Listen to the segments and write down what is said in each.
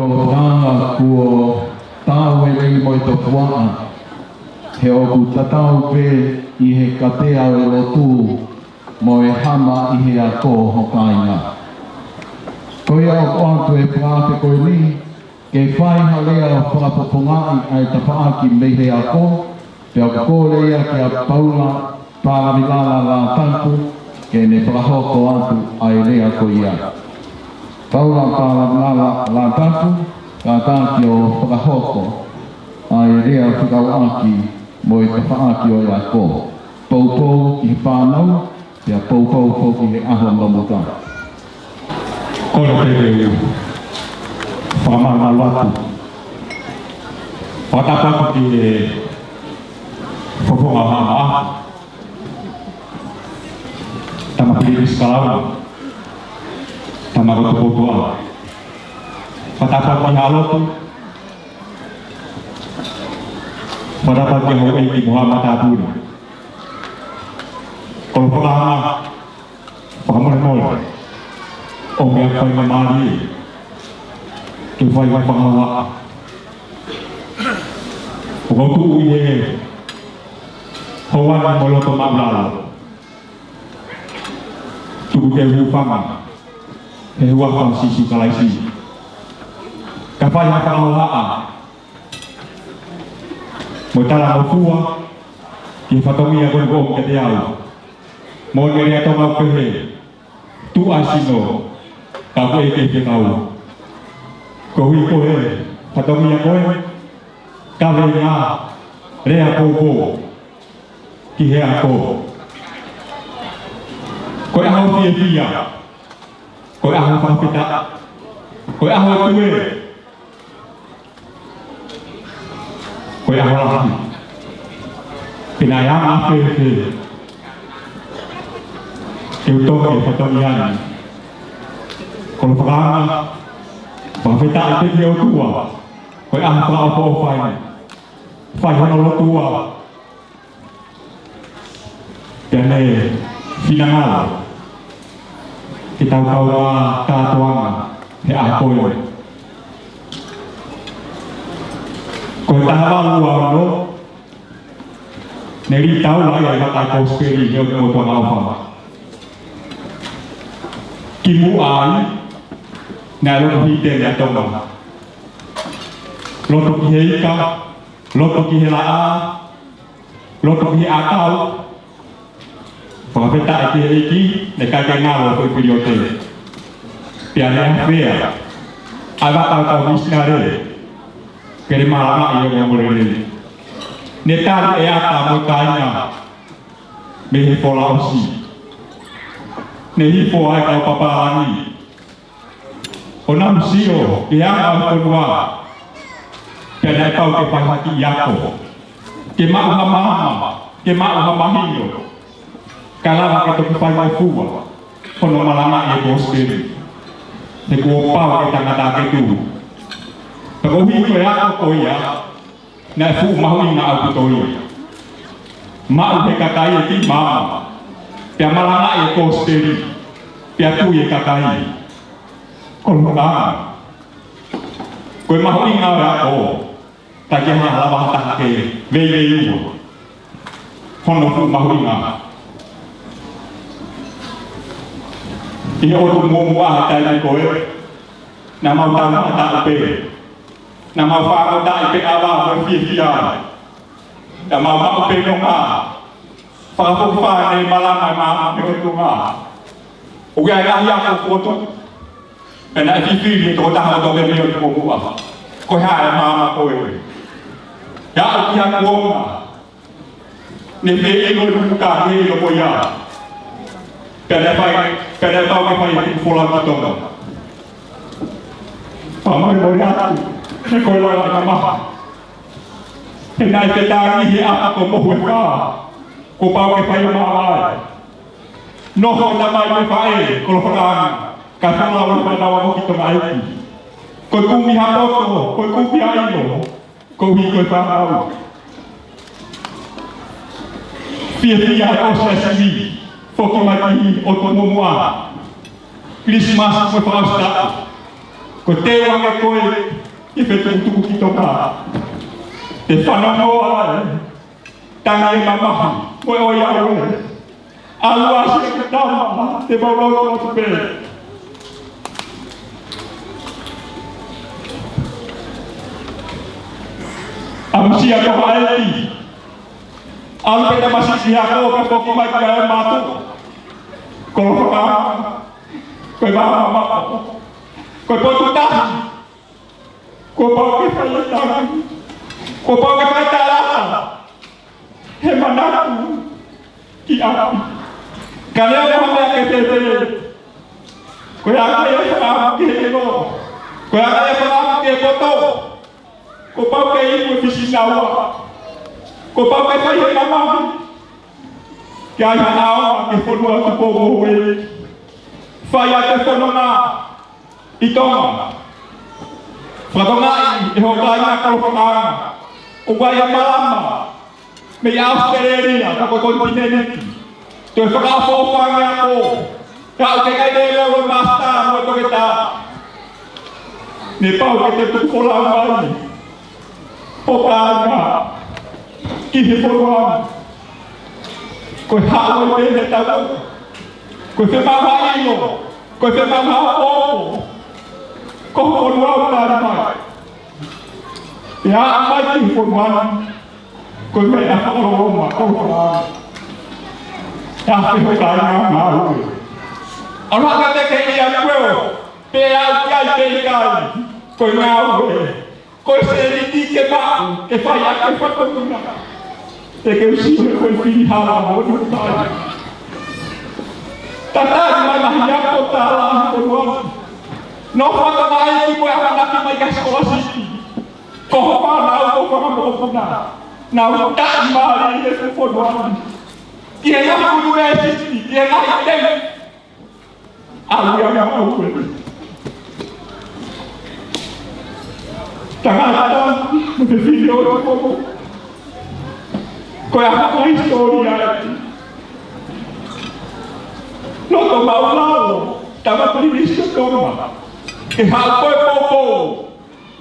Koranga kuo tau e rei mo i to kuaa. He oku tatau pe i he katea o lotu mo e hama i he ako hokainga. Koe au koatu e praate koe ni, ke whai halea o whakapopongai ai tapaaki mei he ako, pe au kōrea ke a paula pāramilala la tanku, ke ne whakahoko atu ai rea ko ia. Paula pāramilala la tanku, ka tāki o whakahoko ai rea whikauaki mo i tapaaki o ia ko. Poupou ki he whānau, ia poupou poki he aho mamuta. Kore te reu, whakamana watu. Whatapako ki e whaponga hama. Tama piris kalawa. Tama kotopotoa. Whatapako ki halotu. Whatapako ki hau eiki Muhammad Aburi. Kolo whakahama, whakamole. O mea whai mamari, ke whai whangawa. O kau tu ui e, hauani mo loto maulala. Tuku ke huwhanga, he huwhanga sisi kalaisi. Ka whai whangawa, mo tala mo fua, ke whatongia koe koe ke te au. Mo ngere atonga pehe, tu asino, ka koe ke whenau. Ko hui koe, whatongia koe, ka whenga, rea kōpō, ki hea kō. Koe aho fia fia, koe aho whawhita, koe aho tue, koe aho rahi. Pina ia ngā whewhe, ke utoke whatongiani. Kono whakaanga, whawhita i te ki o tua, koe aha whakao o whai. Whai hono lo tua. Tēne, whinangala. Ki tau kaua tātuanga, he aha koe. Koe taha ua no, ne ri tau lai ai wakai kōsperi ni o te motua ngauwha. Ki mu ai, nā loto hi tēne atonga. Loto ki he ika, loto ki he laa, loto ki he akau. Whakawheta e ki he iki, ne kai kai ngālo koe piri o te. Pia nea whea, ai wakau tau nisina re, kere marama i o ngā more re. Ne tāri e ata mo kainga, me he whola osi. Ne hifo ai kau papaani. O nam sio, ke anga o konua, ke nai pau ke whaihaki i ako. Ke mauha mahama, ke mauha mahino. Ka lawa ka toku whai mai fua, hono malama i e kōsperi. Te kua pau ke tangata ke tū. Ka kohi koe ako koia, nai fu mahui na au kutoia. Mau he kakai e ti mama. Pia malanga e kōsperi, pia tui e kakai. Kono kāna. Koe maho i ngā rea o, ta ke hea lawa hataha ke vei ua. Hono fu maho i ngā. I otu mōmu aha tai nei koe, nā mau tau ngā tā upe. Nā mau whākau tā i pe awa mo fia fia. Nā mau mau pe no ngā. Whakapukwa e malanga e maa me otu ngā. O kia e ahi ako koto. E na e whiwhiri e tō taha o tō me o tō mua. Koe hae maa koe. Ia o kia kuonga. Ne me e ngoi ruka he e loko ia. Pere tau ke whai ki whola matonga. Pamai mori atu. Ne koe loa ka maha. E nai te tāri he aha ko mohu e whā. Ko pau ke whai maa ai. Noho na mai me whae, kolo whakaanga. Ka whanau e whanau hoki tonga aiki. Koe kumi hapoto, koe kumi aino. Koe hi koe whanau. Fia fia e osa e siwi. Foki mai ki o to mumua. Christmas koe whaustata. Ko te wanga koe, i whetu tuku ki toka. Te whanamoa tanga e mamahi, koe o iawe. Alua si ka tama, te mauroko o tupe. Amusia ko haeti. Alpe ta masisi ako ka poki mai ka matu. Ko ka ko ba mama. Ko potu ta. Ko pa ke fa ta. Ko pa ke fa ta la. He manatu. Ki api. Kale o me ke te. Ko ya ka fa ke no. Ko ya ka fa ke poto. Ko pau ke ipu fisinawa. Ko pau ke fai he mama. Ke ai hao ke whonua tu pōgo hoi. Whai a te whononga i tonga. Whatongai e ho kai ngā kalopanga. O wai a malama. Me i Australia, ka koe kontinenti. Toi whakawhawhanga ako. Ka o ke kai te reo o masta mo toke tā. Ne pau ke te tukola mai. Pokana ki he poroan ko hawa te he tau ko te maha ino ko te maha opo ko poroan tari mai ya mai ki poroan ko me a poroan ko poroan ya te ho kai ngā ngā ana ka te kei a kueo pe a kai te kai ko ngā ue ko se ni ke pa ke fa ya ke fa ko na te ke si ko fi ha la mo tu ta ta ma ma ya ko ta la ko no fa ta mai ki ko ya na ki mai ka skola si ko pa na ko fa mo na ta ma ri e fo no ki ya ko du e si ki ya te a ya ko Tagata, me filho como qual é a história? Não tomava nada, estava previsto toma. Que ralo foi povo,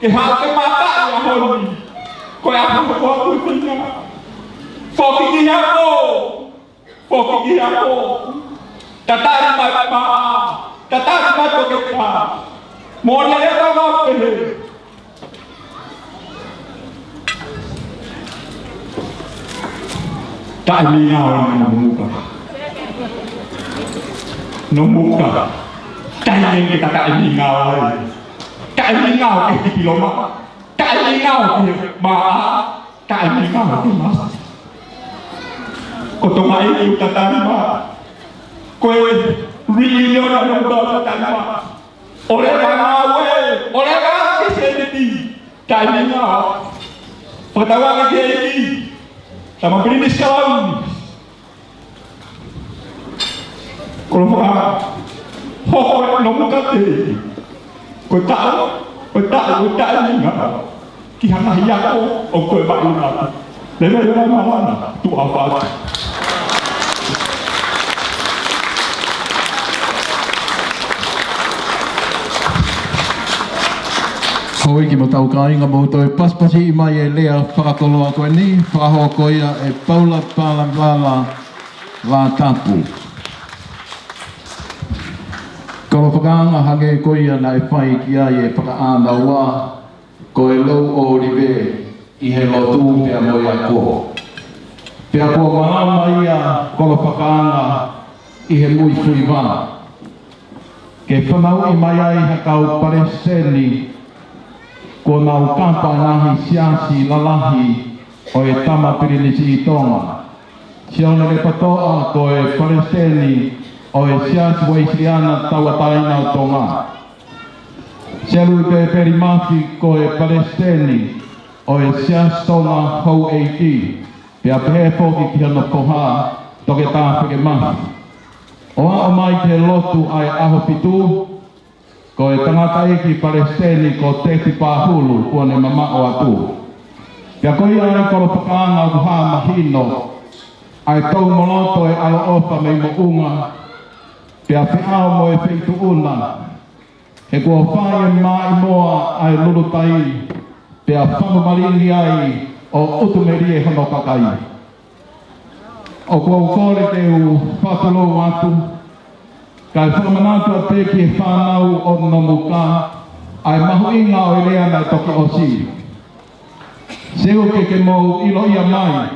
que ralo foi matar a Rony. Qual é a foto do filho? Foco de rabo, foco de rabo. Tatari vai tocar. Morre ele tava perdendo. Tak ingau no muka tak ingin kita tak ingau ke kiloma tak ingau ke maa tak ingau ke mas koto mai itu tatama koe rio na no tatama oleh bang ke sendiri tak ingau pertama ke ini sama beri sekarang kalau ho nombor kate ko tak ni ngah ki hana hiya ko o ko ba ina le mana tu apa Hoi ki mo tau kāinga mo toi paspasi i mai e lea whakatoloa koe ni, whakahoa koea e Paula Palavala la tapu. Kolo whakaanga hage koea na e whai ki ai e whakaana wā, ko e lau o rive i he lotu pia mo ia ko. Pia ko mahama ia kolo whakaanga i he mui fui wā. Ke whanau i mai ai hakau pareseni ko nau kapa nahi siasi lalahi o e tama pirilisi i tonga. Siona le patoa ko e Palestini o e siasi waisiana tawataina o tonga. Sialu te perimafi ko e Palestini o e siasi tonga hou eiti. Pea pehe foki ki hana koha toke tāwhike mahi. O a mai te lotu ai aho pitu ko e tangata eki Palestini ko teki pāhulu kua ne mama o atu. Pea ko ia e koro whakaanga o ha mahino ai tau moloto e alo opa mei mo unga. Pea whiao mo e whitu una He kua whae mai moa ai lulutai, pea whamamalini ai o utumeri e hono kakai. O kua ukore te u whakalo atu, kai whamanatu a te ki e whanau o nomuka, ai mahu inga o elea nei toki o si. Seo ke mou ilo ia mai,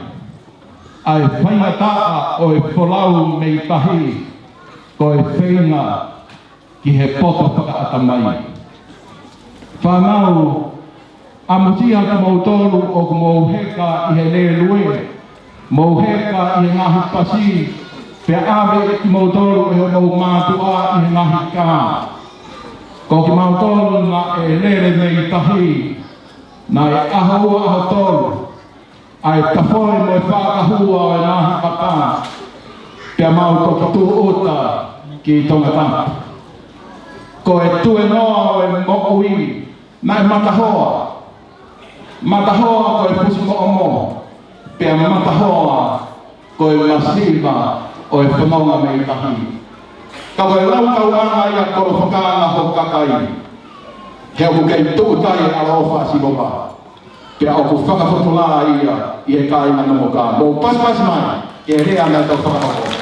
ai whainga taa o e wholau mei tahi, ko e whainga ki he poto whakaata mai. Whanau, a mutia ka mou tolu o ku mou heka i he le lue, mou heka i he ngahi pasi, pe awe ki mou tolu e ho mou mātua i he ngahi kā. Ko ki mou tolu na e lere mei tahi, na e ahaua aho tolu, ai tawhore mo e whakahua o e ngahi pata, pe mau toki tu ota ki tonga tanga. Ko e tue noa o e mo'ui, na e matahoa. Matahoa ko e pusi mo'omo, pea matahoa ko e masiva o e whanonga mei tahi. Ka koe lau kauanga ia koro whakaanga ho kakai. He au kei tūtai alofa si boka. Pea o ku whakawhotolā ia i e kāinga nomo kā. Mō pas mai, e rea mea tau whakawhotolā.